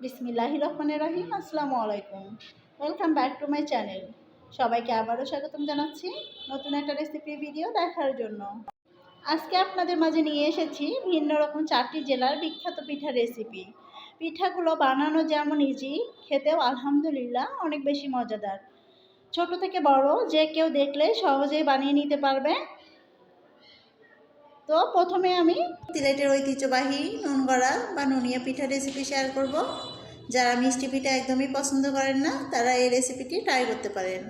বিসমিল্লাহির রহমানির রহিম। আসসালামু আলাইকুম। Welcome back to my channel. সবাইকে আবারও স্বাগতম জানাচ্ছি নতুন একটা রেসিপি ভিডিও দেখার জন্য। আজকে আপনাদের মাঝে নিয়ে এসেছি ভিন্ন রকম 4টি জেলার বিখ্যাত পিঠার রেসিপি। পিঠাগুলো বানানো যেমন ইজি, খেতেও আলহামদুলিল্লাহ অনেক বেশি মজাদার। ছোট থেকে বড় যে কেউ দেখলে সহজেই বানিয়ে নিতে পারবে। তো প্রথমে আমি সিলেটের ঐতিহ্যবাহী নুনগড়া বা নুনিয়া পিঠা রেসিপি শেয়ার করব। যারা মিষ্টি পিঠা একদমই পছন্দ করেন না তারা এই রেসিপিটি ট্রাই করতে পারেন।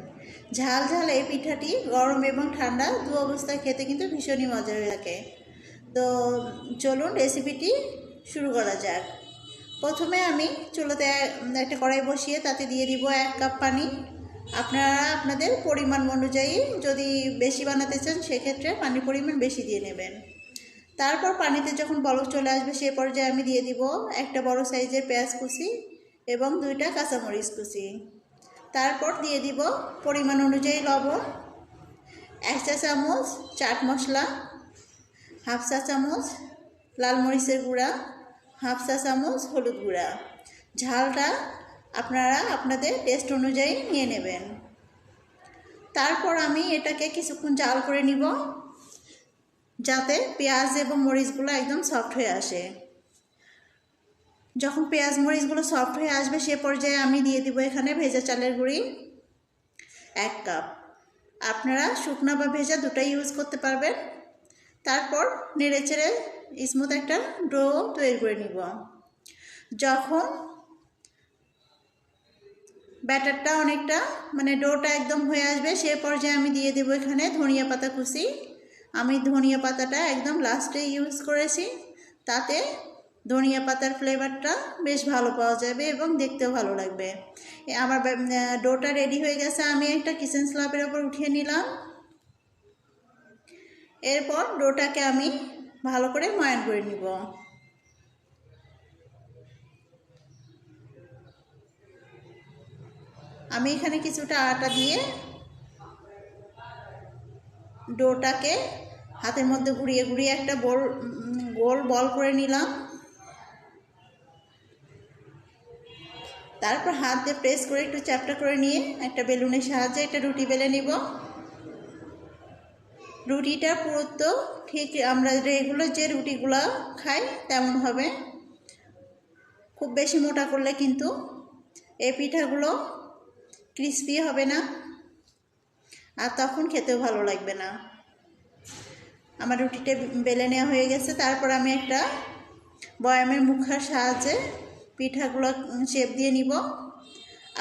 ঝাল ঝাল এই পিঠাটি গরম এবং ঠান্ডা দু অবস্থায় খেতে কিন্তু ভীষণই মজা হয়ে থাকে। তো চলুন রেসিপিটি শুরু করা যাক। প্রথমে আমি চুলোতে একটা কড়াই বসিয়ে তাতে দিয়ে দিব 1 কাপ পানি। আপনারা আপনাদের পরিমাণ অনুযায়ী যদি বেশি বানাতে চান সেক্ষেত্রে পানির পরিমাণ বেশি দিয়ে নেবেন। তারপর পানিতে যখন বলক চলে আসবে সে পর্যায়ে আমি দিয়ে দিব একটা বড় সাইজের পেঁয়াজ কুচি এবং 2টা কাঁচামরিচ কুচি। তারপর দিয়ে দিব পরিমাণ অনুযায়ী লবণ, 1 চা চামচ চাট মশলা, 1/2 চা চামচ লাল মরিচের গুঁড়া, 1/2 চা চামচ হলুদ গুঁড়া। ঝালটা আপনারা আপনাদের টেস্ট অনুযায়ী নিয়ে নেবেন। তারপর আমি এটাকে কিছুক্ষণ জাল করে নিব যাতে পেঁয়াজ এবং মরিচগুলো একদম সফট হয়ে আসে। যখন পেঁয়াজ মরিচগুলো সফট হয়ে আসবে সে পর্যায়ে আমি দিয়ে দিব এখানে ভেজা চালের গুঁড়ি 1 কাপ। আপনারা শুকনা বা ভেজা দুটাই ইউজ করতে পারবেন। তারপর নেড়েচেড়ে স্মুথ একটা ডো তৈরি করে নিব। যখন ব্যাটারটা অনেকটা ডোটা একদম হয়ে আসবে সে পর্যায়ে আমি দিয়ে দেব এখানে ধনিয়া পাতা কুচি। আমি ধনিয়া পাতাটা একদম লাস্টে ইউজ করেছি, তাতে ধনিয়া পাতার ফ্লেভারটা বেশ ভালো পাওয়া যাবে এবং দেখতেও ভালো লাগবে। আমার ডোটা রেডি হয়ে গেছে, আমি একটা কিচেন স্ল্যাবের ওপর উঠিয়ে নিলাম। এরপর ডোটাকে আমি ভালো করে ময়ান করে নিব। আমি এখানে কিছুটা আটা দিয়ে ডোটাকে হাতের মধ্যে ঘুরিয়ে ঘুরিয়ে একটা গোল বল করে নিলাম। তারপর হাত দিয়ে প্রেস করে একটু চ্যাপটা করে নিয়ে একটা বেলুনের সাহায্যে একটা রুটি বেলে নিব। রুটিটা পুরুত্ব ঠিক আমরা রেগুলার যে রুটিগুলো খাই তেমন হবে। খুব বেশি মোটা করলে কিন্তু এই পিঠাগুলো ক্রিস্পি হবে না আর তখন খেতেও ভালো লাগবে না। আমার রুটিটা বেলে নেওয়া হয়ে গেছে। তারপর আমি একটা বয়ামের মুখার সাহায্যে পিঠাগুলো শেপ দিয়ে নিব।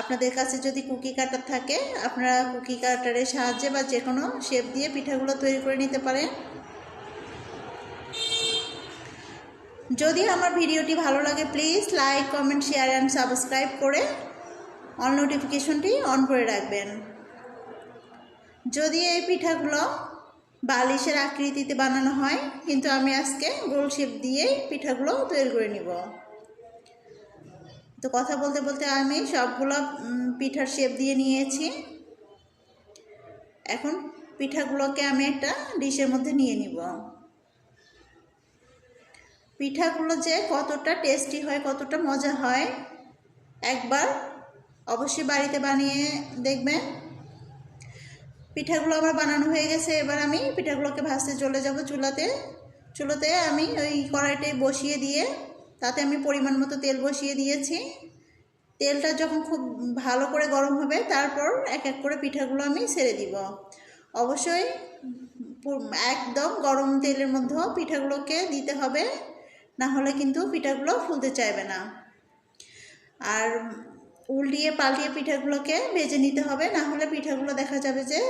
আপনাদের কাছে যদি কুকি কাটার থাকে আপনারা কুকি কাটারের সাহায্যে বা যে কোনো শেপ দিয়ে পিঠাগুলো তৈরি করে নিতে পারেন। যদি আমার ভিডিওটি ভালো লাগে please like, comment, share and subscribe করে অল নোটিফিকেশনটি অন করে রাখবেন। যদি এই পিঠাগুলো বালিশের আকৃতিতে বানানো হয় কিন্তু আমি আজকে গোল শেপ দিয়েই পিঠাগুলো তৈরি করে নিব। তো কথা বলতে বলতে আমি সবগুলো পিঠার শেপ দিয়ে নিয়েছি। এখন পিঠাগুলোকে আমি একটা ডিশের মধ্যে নিয়ে নিব। পিঠাগুলো যে কতটা টেস্টি হয়, কতটা মজা হয় একবার অবশ্যই বাড়িতে বানিয়ে দেখবেন। পিঠাগুলো আমার বানানো হয়ে গেছে। এবার আমি পিঠাগুলোকে ভাজতে চলে যাব চুলোতে আমি ওই কড়াইটাই বসিয়ে দিয়ে তাতে আমি পরিমাণ মতো তেল বসিয়ে দিয়েছি। তেলটা যখন খুব ভালো করে গরম হবে তারপর এক এক করে পিঠাগুলো আমি ছেড়ে দিব। অবশ্যই একদম গরম তেলের মধ্যেও পিঠাগুলোকে দিতে হবে, না হলে কিন্তু পিঠাগুলো ফুলতে চাইবে না। আর উল্টিয়ে পাল্টিয়ে পিঠাগুলোকে ভেজে নিতে হবে, না হলে পিঠাগুলো দেখা যাবে যে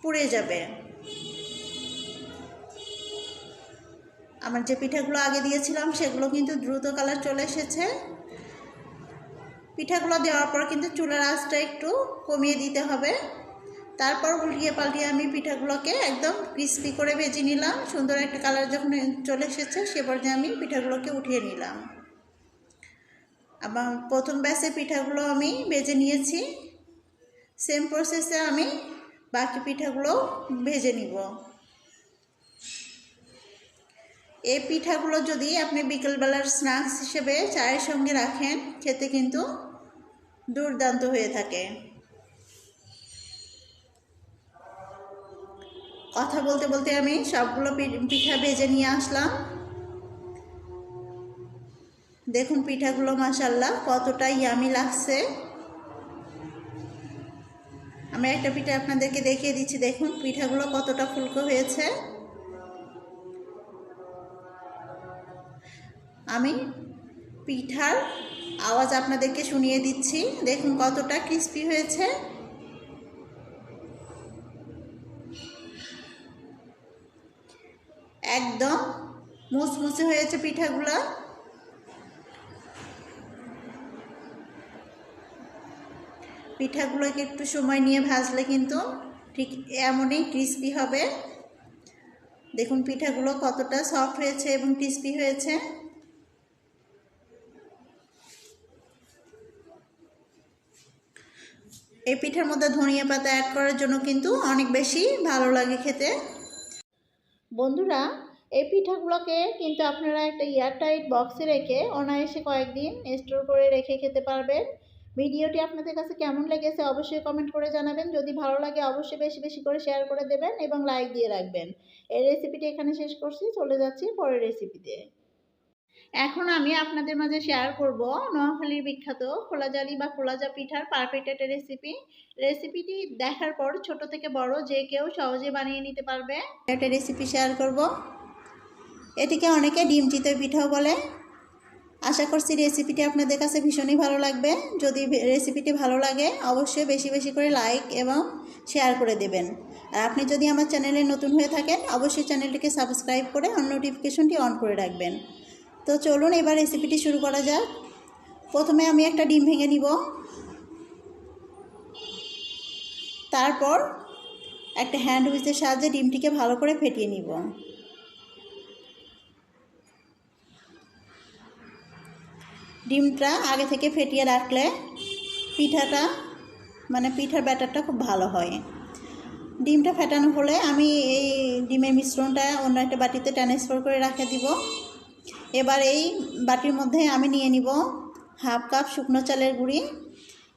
পুড়ে যাবে। আমার যে পিঠাগুলো আগে দিয়েছিলাম সেগুলো কিন্তু দ্রুত কালার চলে এসেছে। পিঠাগুলো দেওয়ার পর কিন্তু চুলার আঁচটা একটু কমিয়ে দিতে হবে। তারপর উল্টিয়ে পাল্টিয়ে আমি পিঠাগুলোকে একদম ক্রিস্পি করে ভেজে নিলাম। সুন্দর একটা কালার যখন চলে এসেছে সে পর্যায়ে আমি পিঠাগুলোকে উঠিয়ে নিলাম। আবার প্রথম ব্যাচের পিঠাগুলো আমি ভেজে নিয়েছি। সেম প্রসেসে আমি বাকি পিঠাগুলো ভেজে নিব। এই পিঠাগুলো যদি আপনি বিকেলবেলার স্ন্যাক্স হিসেবে চায়ের সঙ্গে রাখেন, খেতে কিন্তু দুর্দান্ত হয়ে থাকে। কথা বলতে বলতে আমি সবগুলো পিঠা ভেজে নিয়ে আসলাম। দেখুন পিঠাগুলো মাশাআল্লাহ কতটা ইয়ামি লাগছে। আমি একটা পিঠা আপনাদেরকে দেখিয়ে দিচ্ছি, দেখুন পিঠাগুলো কতটা ফুলকো হয়েছে। আমি পিঠার আওয়াজ আপনাদেরকে শুনিয়ে দিচ্ছি, দেখুন কতটা ক্রিস্পি হয়েছে। একদম মুচমুচে হয়েছে পিঠাগুলো। পিঠাগুলোকে একটু সময় নিয়ে ভাজলে কিন্তু ঠিক এমনই ক্রিস্পি হবে। দেখুন পিঠাগুলো কতটা সফট হয়েছে এবং ক্রিস্পি হয়েছে। এই পিঠার মধ্যে ধনিয়া পাতা অ্যাড করার জন্য কিন্তু অনেক বেশি ভালো লাগে খেতে। বন্ধুরা, এই পিঠাগুলোকে কিন্তু আপনারা একটা এয়ারটাইট বক্সে রেখে অনায়াসে কয়েকদিন স্টোর করে রেখে খেতে পারবেন। ভিডিওটি আপনাদের কাছে কেমন লেগেছে অবশ্যই কমেন্ট করে জানাবেন। যদি ভালো লাগে অবশ্যই বেশি বেশি করে শেয়ার করে দেবেন এবং লাইক দিয়ে রাখবেন। এই রেসিপিটি এখানে শেষ করছি, চলে যাচ্ছি পরের রেসিপিতে। এখন আমি আপনাদের মাঝে শেয়ার করব নোয়াখালীর বিখ্যাত খোলাজালি বা খোলাজা পিঠার পারফেক্ট একটা রেসিপিটি দেখার পর ছোট থেকে বড় যে কেউ সহজে বানিয়ে নিতে পারবে একটা রেসিপি শেয়ার করব। এটিকে অনেকে ডিম চিতই পিঠাও বলে। আশা করছি রেসিপিটি আপনাদের কাছে ভীষণই ভালো লাগবে। যদি রেসিপিটি ভালো লাগে অবশ্যই বেশি বেশি করে লাইক এবং শেয়ার করে দেবেন। আর আপনি যদি আমার চ্যানেলে নতুন হয়ে থাকেন অবশ্যই চ্যানেলটিকে সাবস্ক্রাইব করে নোটিফিকেশনটি অন করে রাখবেন। তো চলুন এবার রেসিপিটি শুরু করা যাক। প্রথমে আমি একটা ডিম ভেঙে নিব, তারপর একটা হ্যান্ড উইচের সাহায্যে ডিমটিকে ভালো করে ফেটিয়ে নিব। ডিমটা আগে থেকে ফেটিয়ে রাখলে পিঠাটা পিঠার ব্যাটারটা খুব ভালো হয়। ডিমটা ফেটানো হলে আমি এই ডিমের মিশ্রণটা অন্য একটা বাটিতে ট্রান্সফার করে রেখে দিব। এবার এই বাটির মধ্যে আমি নিয়ে নিব হাফ কাপ শুকনো চালের গুঁড়ি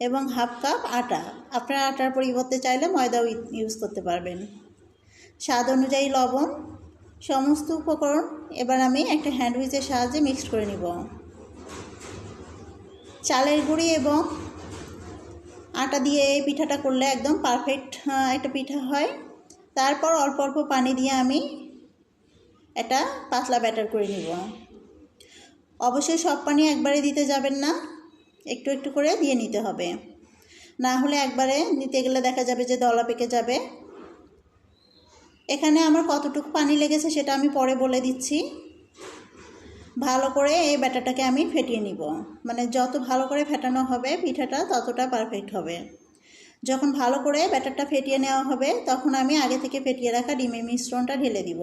এবং হাফ কাপ আটা। আপনারা আটার পরিবর্তে চাইলে ময়দাও ইউজ করতে পারবেন। স্বাদ অনুযায়ী লবণ, সমস্ত উপকরণ এবার আমি একটা হ্যান্ড উইচের সাহায্যে মিক্সড করে নিব। চালের গুঁড়ি এবং আটা দিয়ে এই পিঠাটা করলে একদম পারফেক্ট একটা পিঠা হয়। তারপর অল্প অল্প পানি দিয়ে আমি একটা পাতলা ব্যাটার করে নিব। অবশ্যই সব পানি একবারে দিতে যাবেন না, একটু একটু করে দিয়ে নিতে হবে, না হলে একবারে নিতে গেলে দেখা যাবে যে দলা পেকে যাবে। এখানে আমার কতটুকু পানি লেগেছে সেটা আমি পরে বলে দিচ্ছি। ভালো করে এই ব্যাটারটাকে আমি ফেটিয়ে নিব। যত ভালো করে ফেটানো হবে পিঠাটা ততটা পারফেক্ট হবে। যখন ভালো করে ব্যাটারটা ফেটিয়ে নেওয়া হবে তখন আমি আগে থেকে ফেটিয়ে রাখা ডিমের মিশ্রণটা ঢেলে দিব।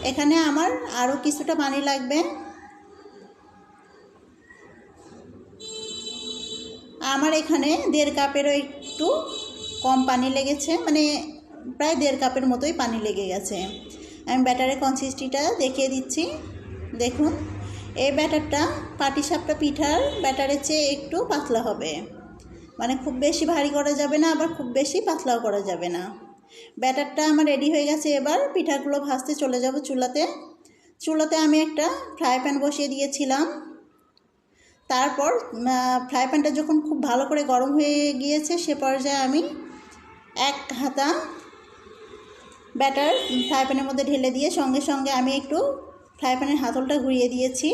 এখানে আমার আরও কিছুটা পানি লাগবে। আমার এখানে 1.5 কাপেরও একটু কম পানি লেগেছে, প্রায় 1.5 কাপের মতোই পানি লেগে গেছে। আমি ব্যাটারের কনসিস্টেন্সিটা দেখিয়ে দিচ্ছি। দেখুন এই ব্যাটারটা পাটিসাপটা পিঠার ব্যাটারের চেয়ে একটু পাতলা হবে। খুব বেশি ভারী করা যাবে না, আবার খুব বেশি পাতলাও করা যাবে না। ব্যাটারটা আমার রেডি হয়ে গেছে। এবার পিঠাগুলো ভাজতে চলে যাব চুলাতে আমি একটা ফ্রাই প্যান বসিয়ে দিয়েছিলাম। তারপর ফ্রাই প্যানটা যখন খুব ভালো করে গরম হয়ে গিয়েছে সে পর্যায়ে আমি এক হাতা ব্যাটার ফ্রাই প্যানের মধ্যে ঢেলে দিয়ে সঙ্গে সঙ্গে আমি একটু ফ্রাই প্যানের হাতলটা ঘুরিয়ে দিয়েছি।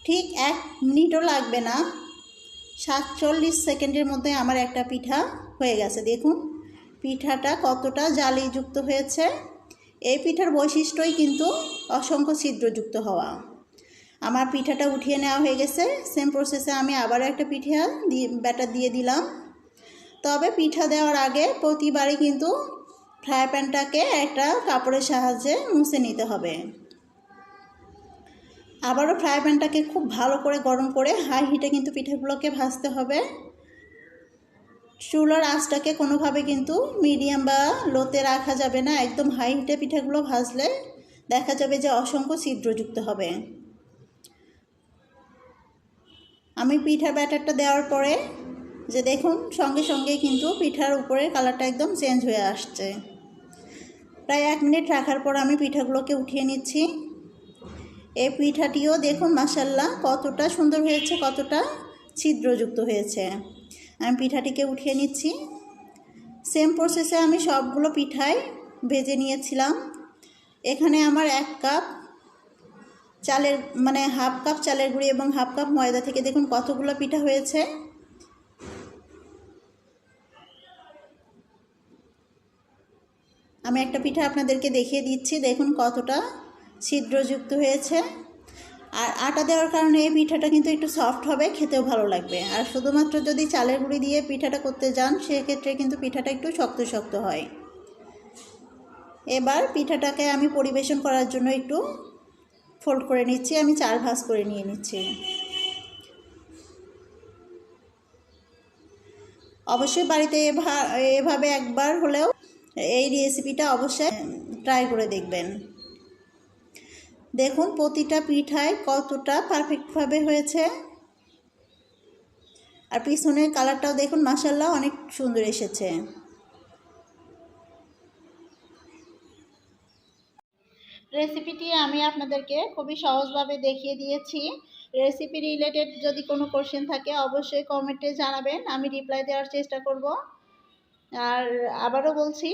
ঠিক 1 মিনিটও লাগবে না, 47 সেকেন্ডের মধ্যে আমার একটা পিঠা হয়ে গেছে। দেখুন পিঠাটা কতটা জালিযুক্ত হয়েছে। এই পিঠার বৈশিষ্ট্যই কিন্তু অসংখ্য ছিদ্রযুক্ত হওয়া। আমার পিঠাটা উঠিয়ে নেওয়া হয়ে গেছে। সেম প্রসেসে আমি আবারও একটা পিঠা ব্যাটার দিয়ে দিলাম। তবে পিঠা দেওয়ার আগে প্রতিবারই কিন্তু ফ্রাই প্যানটাকে একটা কাপড়ের সাহায্যে মুছে নিতে হবে। আবারও ফ্রাই প্যানটাকে খুব ভালো করে গরম করে হাই হিটে কিন্তু পিঠাগুলোকে ভাজতে হবে। চুলার আঁচটাকে কোনোভাবে কিন্তু মিডিয়াম বা লোতে রাখা যাবে না। একদম হাই হিটে পিঠাগুলো ভাজলে দেখা যাবে যে অসংখ্য ছিদ্রযুক্ত হবে। আমি পিঠার ব্যাটারটা দেওয়ার পরে যে দেখুন সঙ্গে সঙ্গে কিন্তু পিঠার উপরের কালারটা একদম চেঞ্জ হয়ে আসছে। প্রায় 1 মিনিট রাখার পর আমি পিঠাগুলোকে উঠিয়ে নিচ্ছি। এই পিঠাটিও দেখুন মাশাআল্লাহ কতটা সুন্দর হয়েছে, কতটা ছিদ্রযুক্ত হয়েছে। আমি পিঠাটিকে উঠিয়ে নিচ্ছি। সেম প্রসেসে আমি সবগুলো পিঠাই ভেজে নিয়েছিলাম। এখানে আমার 1 কাপ চালের মানে হাফ কাপ চালের গুঁড়ি এবং হাফ কাপ ময়দা থেকে দেখুন কতগুলো পিঠা হয়েছে। আমি একটা পিঠা আপনাদেরকে দেখিয়ে দিচ্ছি, দেখুন কতটা ছিদ্রযুক্ত হয়েছে। আর আটা দেওয়ার কারণে এই পিঠাটা কিন্তু একটু সফট হবে, খেতেও ভালো লাগবে। আর শুধুমাত্র যদি চালের গুঁড়ি দিয়ে পিঠাটা করতে যান সেক্ষেত্রে কিন্তু পিঠাটা একটু শক্ত শক্ত হয়। এবার পিঠাটাকে আমি পরিবেশন করার জন্য একটু ফোল্ড করে নিচ্ছি, আমি 4 ভাঁজ করে নিয়ে নিচ্ছি। অবশ্যই বাড়িতে এভাবে একবার হলেও এই রেসিপিটা অবশ্যই ট্রাই করে দেখবেন। দেখুন প্রতিটা পিঠায় কতটা পারফেক্টভাবে হয়েছে। আর পিছনের কালারটাও দেখুন মাশাআল্লাহ অনেক সুন্দর এসেছে। রেসিপিটি আমি আপনাদেরকে খুবই সহজভাবে দেখিয়ে দিয়েছি। রেসিপি রিলেটেড যদি কোনো কোশ্চেন থাকে অবশ্যই কমেন্টে জানাবেন, আমি রিপ্লাই দেওয়ার চেষ্টা করব। আর আবারও বলছি,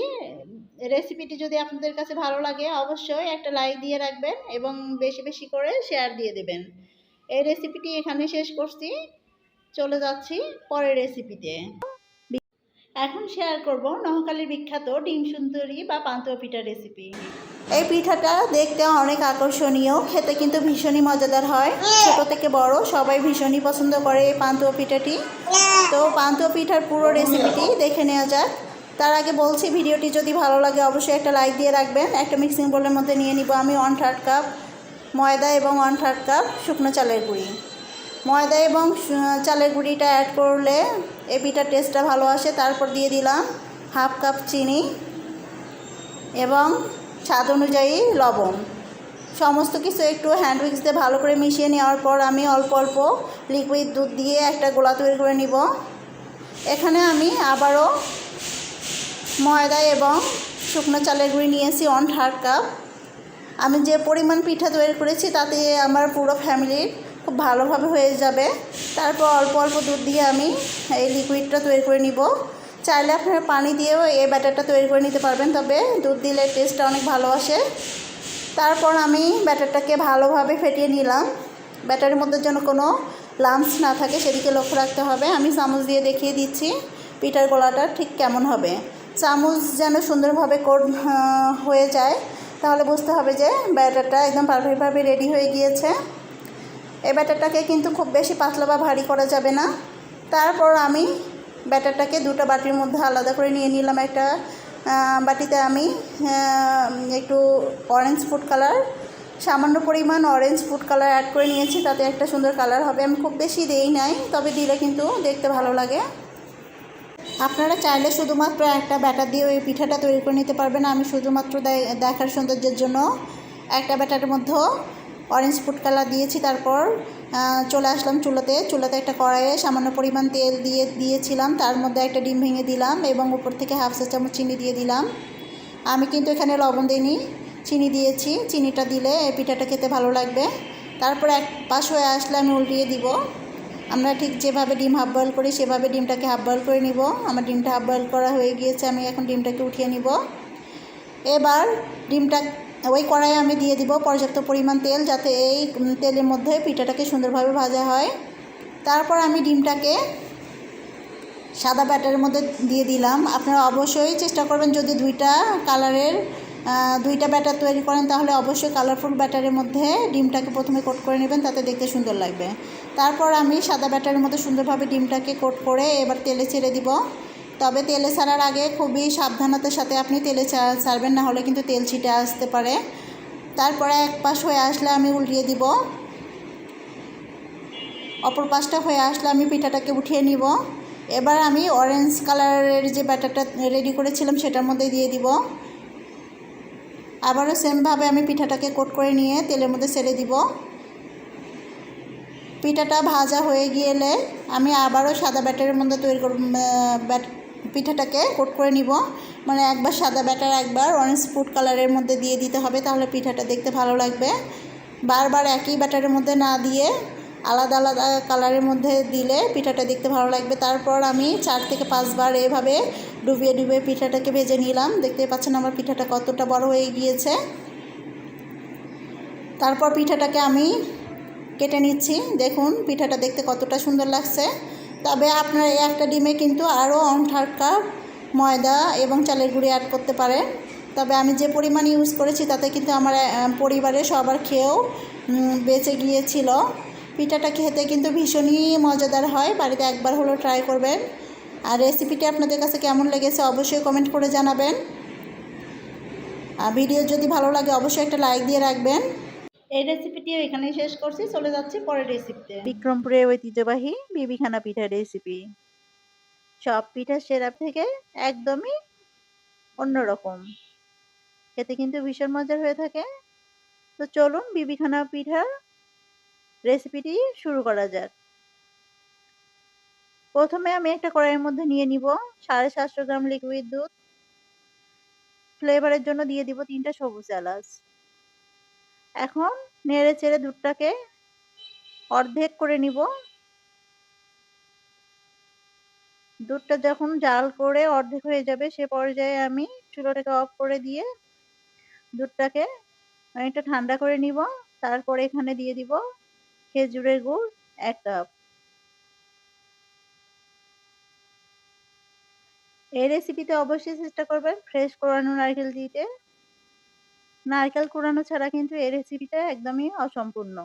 রেসিপিটি যদি আপনাদের কাছে ভালো লাগে অবশ্যই একটা লাইক দিয়ে রাখবেন এবং বেশি বেশি করে শেয়ার দিয়ে দেবেন। এই রেসিপিটি এখানে শেষ করছি, চলে যাচ্ছি পরের রেসিপিতে। এখন শেয়ার করব নোয়াখালীর বিখ্যাত ডিম সুন্দরী বা পান্তুয়া পিঠার রেসিপি। এই পিঠাটা দেখতে অনেক আকর্ষণীয়, খেতে কিন্তু ভীষণই মজাদার হয়। ছোট থেকে বড় সবাই ভীষণই পছন্দ করে এই পান্তুয়া পিঠাটি। তো পান্তুয়া পিঠার পুরো রেসিপিটি দেখে নেওয়া যাক। তার আগে বলছি, ভিডিওটি যদি ভালো লাগে অবশ্যই একটা লাইক দিয়ে রাখবেন। একটা মিক্সিং বোলের মধ্যে নিয়ে নিব আমি 1/3 কাপ ময়দা এবং 1/3 কাপ শুকনো চালের গুঁড়ি। ময়দা এবং চালের গুঁড়িটা অ্যাড করলে এই পিঠার টেস্টটা ভালো আসে। তারপর দিয়ে দিলাম হাফ কাপ চিনি এবং স্বাদ অনুযায়ী লবণ। সমস্ত কিছু একটু হ্যান্ড উইক্স দিয়ে ভালো করে মিশিয়ে নেওয়ার পর আমি অল্প অল্প লিকুইড দুধ দিয়ে একটা গোলা তৈরি করে নিব। এখানে আমি আবারও ময়দা এবং শুকনো চালের গুঁড়ি নিয়েছি 1/3 কাপ। আমি যে পরিমাণ পিঠা তৈরি করেছি তাতে আমার পুরো ফ্যামিলির খুব ভালোভাবে হয়ে যাবে। তারপর অল্প অল্প দুধ দিয়ে আমি এই লিকুইডটা তৈরি করে নিব। চাইলে আপনারা পানি দিয়েও এই ব্যাটারটা তৈরি করে নিতে পারবেন, তবে দুধ দিলে টেস্টটা অনেক ভালো আসে। তারপর আমি ব্যাটারটাকে ভালোভাবে ফেটিয়ে নিলাম। ব্যাটারের মধ্যে যেন কোনো লাম্পস না থাকে সেদিকে লক্ষ্য রাখতে হবে। আমি চামচ দিয়ে দেখিয়ে দিচ্ছি পিঠার গোলাটা ঠিক কেমন হবে। চামচ যেন সুন্দরভাবে কোট হয়ে যায়, তাহলে বুঝতে হবে যে ব্যাটারটা একদম পারফেক্টভাবে রেডি হয়ে গিয়েছে। এই ব্যাটারটাকে কিন্তু খুব বেশি পাতলা বা ভারী করা যাবে না। তারপর আমি ব্যাটারটাকে 2টা বাটির মধ্যে আলাদা করে নিয়ে নিলাম। একটা বাটিতে আমি একটু অরেঞ্জ ফুড কালার, সামান্য পরিমাণ অরেঞ্জ ফুড কালার অ্যাড করে নিয়েছি, তাতে একটা সুন্দর কালার হবে। আমি খুব বেশি দেই নাই, তবে দিলে কিন্তু দেখতে ভালো লাগে। আপনারা চাইলে শুধুমাত্র একটা ব্যাটার দিয়ে ওই পিঠাটা তৈরি করে নিতে পারবেন। আমি শুধুমাত্র দেখার সৌন্দর্যের জন্য একটা ব্যাটারের মধ্যে অরেঞ্জ ফুড কালার দিয়েছি। তারপর চলে আসলাম চুলাতে একটা কড়াইয়ে সামান্য পরিমাণ তেল দিয়েছিলাম। তার মধ্যে একটা ডিম ভেঙে দিলাম এবং উপর থেকে হাফ চা চামচ চিনি দিয়ে দিলাম। আমি কিন্তু এখানে লবণ দিইনি, চিনি দিয়েছি। চিনিটা দিলে এই পিঠাটা খেতে ভালো লাগবে। তারপর এক পাশ হয়ে আসলে আমি উল্টিয়ে দিব। আমরা ঠিক যেভাবে ডিম হাফ বয়েল করি সেভাবে ডিমটাকে হাফ বয়েল করে নিব। আমার ডিমটা হাফ বয়েল করা হয়ে গিয়েছে, আমি এখন ডিমটাকে উঠিয়ে নিব। এবার ডিমটা ওই কড়াইয়ে আমি দিয়ে দিব পর্যাপ্ত পরিমাণ তেল, যাতে এই তেলের মধ্যে পিঠাটাকে সুন্দরভাবে ভাজা হয়। তারপর আমি ডিমটাকে সাদা ব্যাটারের মধ্যে দিয়ে দিলাম। আপনারা অবশ্যই চেষ্টা করবেন যদি দুইটা ব্যাটার তৈরি করেন তাহলে অবশ্যই কালারফুল ব্যাটারের মধ্যে ডিমটাকে প্রথমে কোট করে নেবেন, তাতে দেখতে সুন্দর লাগবে। তারপর আমি সাদা ব্যাটারের মধ্যে সুন্দরভাবে ডিমটাকে কোট করে এবার তেলে ছেড়ে দিব। তবে তেলে ছাড়ার আগে খুবই সাবধানতার সাথে আপনি তেলে ছাড়বেন, না হলে কিন্তু তেল ছিটে আসতে পারে। তারপরে এক পাশ হয়ে আসলে আমি উল্টিয়ে দিব। অপর পাশটা হয়ে আসলে আমি পিঠাটাকে উঠিয়ে নিব। এবার আমি অরেঞ্জ কালারের যে ব্যাটারটা রেডি করেছিলাম সেটার মধ্যে দিয়ে দিব। আবারও সেমভাবে আমি পিঠাটাকে কোট করে নিয়ে তেলের মধ্যে ছেড়ে দিব। পিঠাটা ভাজা হয়ে গেলে আমি আবারও সাদা ব্যাটারের মধ্যে তৈরি করব, পিঠাটাকে কোট করে নিব। মানে একবার সাদা ব্যাটার, একবার অরেঞ্জ ফুড কালারের মধ্যে দিয়ে দিতে হবে, তাহলে পিঠাটা দেখতে ভালো লাগবে। বারবার একই ব্যাটারের মধ্যে না দিয়ে আলাদা আলাদা কালারের মধ্যে দিলে পিঠাটা দেখতে ভালো লাগবে। তারপর আমি 4 থেকে 5 বার এভাবে ডুবিয়ে ডুবিয়ে পিঠাটাকে ভেজে নিলাম। দেখতে পাচ্ছেন আমার পিঠাটা কতটা বড় হয়ে গিয়েছে। তারপর পিঠাটাকে আমি কেটে নিচ্ছি। দেখুন পিঠাটা দেখতে কতটা সুন্দর লাগছে। তবে আপনারা একটা ডিমে কিন্তু আরও 1/2 কাপ ময়দা এবং চালের গুঁড়ি অ্যাড করতে পারেন। তবে আমি যে পরিমাণ ইউজ করেছি তাতে কিন্তু আমার পরিবারের সবার খেয়েও বেঁচে গিয়েছিল। পিঠাটা খেতে কিন্তু ভীষণই মজাদার হয়, বাড়িতে একবার হলেও ট্রাই করবেন। আর রেসিপিটি আপনাদের কাছে কেমন লেগেছে অবশ্যই কমেন্ট করে জানাবেন। আর ভিডিও যদি ভালো লাগে অবশ্যই একটা লাইক দিয়ে রাখবেন। এই রেসিপিটিও এখানেই শেষ করছি, চলে যাচ্ছি পরের রেসিপিতে। বিক্রমপুরের ঐতিহ্যবাহী বিবিখানা পিঠার রেসিপি। সব পিঠার সেরা থেকে একদমই অন্যরকম, খেতে কিন্তু ভীষণ মজার হয়ে থাকে। তো চলুন বিবিখানা পিঠার রেসিপিটি শুরু করা যাক। প্রথমে আমি একটা কড়াইয়ের মধ্যে নিয়ে নিব 750 গ্রাম লিকুইড দুধ। ফ্লেভারের জন্য দিয়ে দিব 3টা সবুজ এলাচ। এখন নেড়ে চেড়ে দুধটাকে অর্ধেক করে নিব। দুধটা যখন জাল করে অর্ধেক হয়ে যাবে সে পর্যায়ে আমি চুলাটাকে অফ করে দিয়ে দুধটাকে অনেকটা ঠান্ডা করে নিব। তারপরে এখানে দিয়ে দিব খেজুরের গুড় 1 কাপ। এই রেসিপিতে অবশ্যই চেষ্টা করবেন ফ্রেশ কোরানো নারকেল দিতে। নারকেল কোরানো ছাড়া কিন্তু এই রেসিপিটা একদমই অসম্পূর্ণ।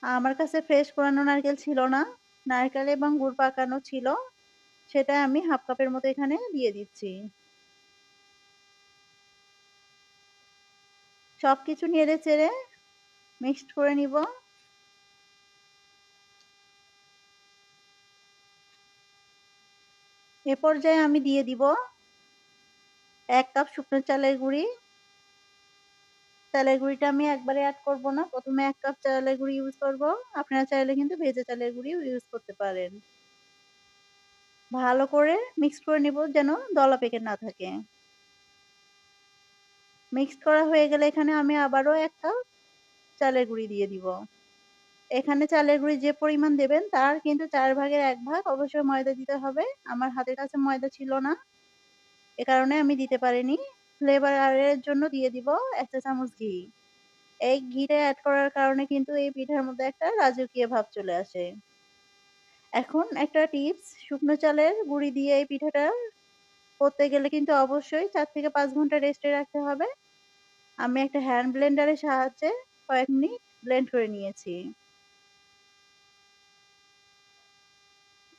আমার কাছে ফ্রেশ কোরানো নারকেল ছিল না, নারকেল এবং গুড় পাকানো ছিল, সেটা আমি 1/2 কাপের মতো এখানে দিয়ে দিচ্ছি। সবকিছু নেড়ে চেড়ে মিক্সড করে নিব। এ পর্যায়ে আমি দিয়ে দিব 1 কাপ শুকনো চালের গুঁড়ি। চালের গুঁড়িটা আমি একবারে অ্যাড করব না, প্রথমে 1 কাপ চালের গুঁড়ি ইউজ করব। আপনারা চাইলে কিন্তু ভেজে চালের গুঁড়িও ইউজ করতে পারেন। ভালো করে মিক্স করে নিব যেন দলা পেকে না থাকে। মিক্সড করা হয়ে গেলে এখানে আমি আবারও 1 কাপ চালের গুঁড়ি দিয়ে দিব। এখানে চালের গুঁড়ি যে পরিমাণ দেবেন তার কিন্তু 4 ভাগের 1 ভাগ অবশ্যই ময়দা দিতে হবে। আমার হাতের কাছে ময়দা ছিল না, এ কারণে আমি দিতে পারিনি। ফ্লেভারের জন্য দিয়ে দিব 1 চা চামচ ঘি। এই ঘিটা অ্যাড করার কারণে কিন্তু এই পিঠার মধ্যে একটা রাজকীয় ভাব চলে আসে। এখন একটা টিপস, শুকনো চালের গুঁড়ি দিয়ে এই পিঠাটা করতে গেলে কিন্তু অবশ্যই 4 থেকে 5 ঘন্টা রেস্টে রাখতে হবে। আমি একটা হ্যান্ড ব্লেন্ডারের সাহায্যে কয়েক মিনিট ব্লেন্ড করে নিয়েছি।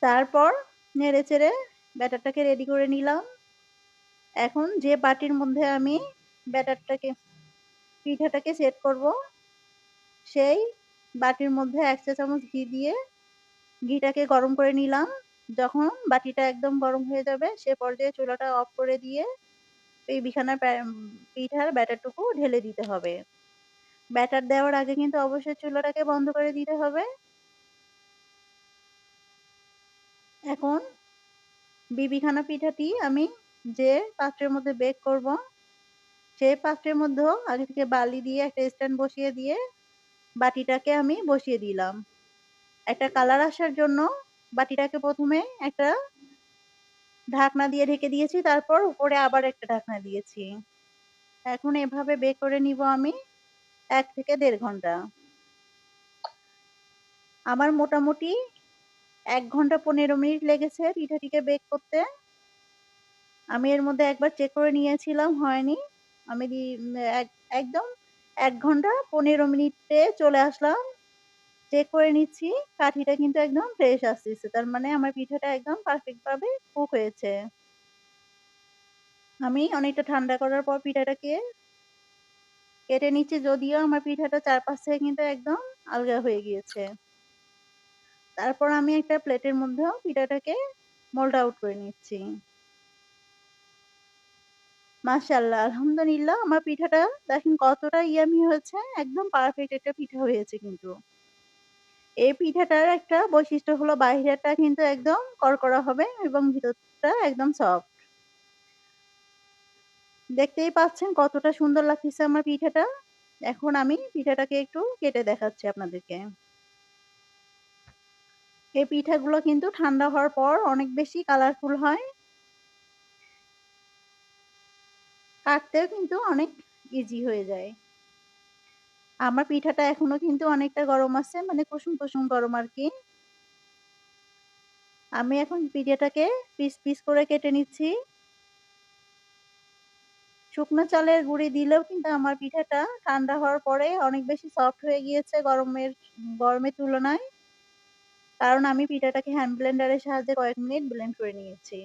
তারপর নেড়েচেড়ে ব্যাটারটাকে রেডি করে নিলাম। এখন যে বাটির মধ্যে আমি পিঠাটাকে সেট করব, সেই বাটির মধ্যে 1 চা চামচ ঘি দিয়ে ঘিটাকে গরম করে নিলাম। যখন বাটিটা একদম গরম হয়ে যাবে সে পর্যায়ে চুলাটা অফ করে দিয়ে এই পিঠার ব্যাটারটুকু ঢেলে দিতে হবে। ব্যাটার দেওয়ার আগে কিন্তু অবশ্যই চুলাটাকে বন্ধ করে দিতে হবে। এখন বিবিখানা পিঠাটি আমি যে পাত্রের মধ্যে বেক করব, সেই পাত্রের মধ্যেও আগে থেকে বালি দিয়ে একটা স্ট্যান্ড বসিয়ে দিয়ে বাটিটাকে আমি বসিয়ে দিলাম। একটা কালার আসার জন্য বাটিটাকে প্রথমে একটা ঢাকনা দিয়ে ঢেকে দিয়েছি, তারপর উপরে আবার একটা ঢাকনা দিয়েছি। এখন এভাবে বেক করে নিব আমি 1 থেকে 1.5 ঘন্টা। আমার মোটামুটি 1 ঘন্টা 15 মিনিট লেগেছে পিঠাটিকে বেক করতে। আমি এর মধ্যে একবার চেক করে নিয়েছিলাম, হয়নি। আমি একদম 1 ঘন্টা 15 মিনিটে চলে আসলাম। চেক করে নিচ্ছি, কাঠিটা কিন্তু একদম ফ্রেশ আসতেছে, তার মানে আমার পিঠাটা একদম পারফেক্ট ভাবে কুক হয়েছে। আমি অনেকটা ঠান্ডা করার পর পিঠাটাকে কেটে নিচ্ছি, যদিও আমার পিঠাটা 4-5 থেকে কিন্তু একদম আলগা হয়ে গিয়েছে। তারপর আমি একটা প্লেটের মধ্যেও পিঠাটাকে মোল্ড আউট করে নিচ্ছি। মাশাআল্লাহ, আলহামদুলিল্লাহ আমার পিঠাটা দেখেন কতটা ইয়ামি হয়েছে। একদম পারফেক্ট একটা পিঠা হয়েছে কিন্তু। এই পিঠাটার একটা বৈশিষ্ট্য হলো বাইরেরটা কিন্তু একদম কড়কড়া হবে এবং ভিতরটা একদম সফট। দেখতেই পাচ্ছেন কতটা সুন্দর লাগতেছে আমার পিঠাটা। এখন আমি পিঠাটাকে একটু কেটে দেখাচ্ছি আপনাদেরকে। এই পিঠাগুলো কিন্তু ঠান্ডা হওয়ার পর অনেক বেশি কালারফুল হয়। কাটতেও কিন্তু অনেক ইজি হয়ে যায়। আমার পিঠাটা এখনো কিন্তু অনেকটা গরম আছে, মানে কুসুম, কুসুম গরম আরকি। আমি এখন পিঠাটাকে পিস, পিস করে কেটে নিচ্ছি। শুকনো চালের গুঁড়ি দিলেও কিন্তু আমার পিঠাটা ঠান্ডা হওয়ার পরে অনেক বেশি সফট হয়ে গিয়েছে গরমের তুলনায়। কারণ আমি পিঠাটাকে হ্যান্ড ব্লেন্ডারের সাহায্যে কয়েক মিনিট ব্লেন্ড করে নিয়েছি।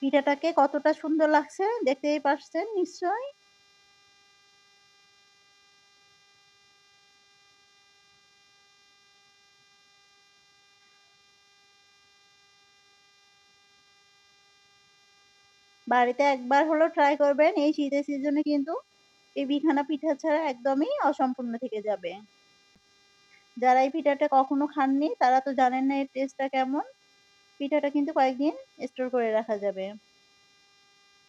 পিঠাটাকে কতটা সুন্দর লাগছে দেখতেই পারছেন নিশ্চয়ই। বাড়িতে একবার হলেও ট্রাই করবেন। এই শীতের সিজনে কিন্তু এই বিছানা পিঠা ছাড়া একদমই অসম্পূর্ণ থেকে যাবে। যারা এই পিঠাটা কখনো খাননি তারা তো জানেন না এর টেস্টটা কেমন। পিঠাটা কিন্তু কয়েকদিন স্টোর করে রাখা যাবে।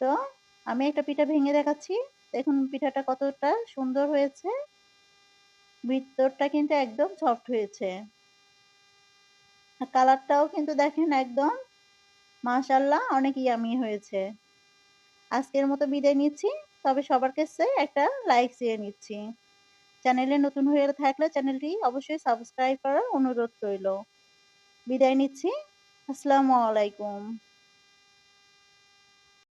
তো আমি একটা পিঠা ভেঙে দেখাচ্ছি। দেখুন পিঠাটা কতটা সুন্দর হয়েছে। ভিতরটা কিন্তু একদম সফট হয়েছে। আর কালারটাও কিন্তু দেখেন একদম মাশাআল্লাহ অনেক ইয়ামি হয়েছে। আজকের মতো বিদায় নিচ্ছি। তবে সবার কাছে একটা লাইক চেয়ে নিচ্ছি। চ্যানেলে নতুন হয়ে থাকলে চ্যানেলটি অবশ্যই সাবস্ক্রাইব করার অনুরোধ রইল। বিদায় নিচ্ছি। আসসালামু আলাইকুম।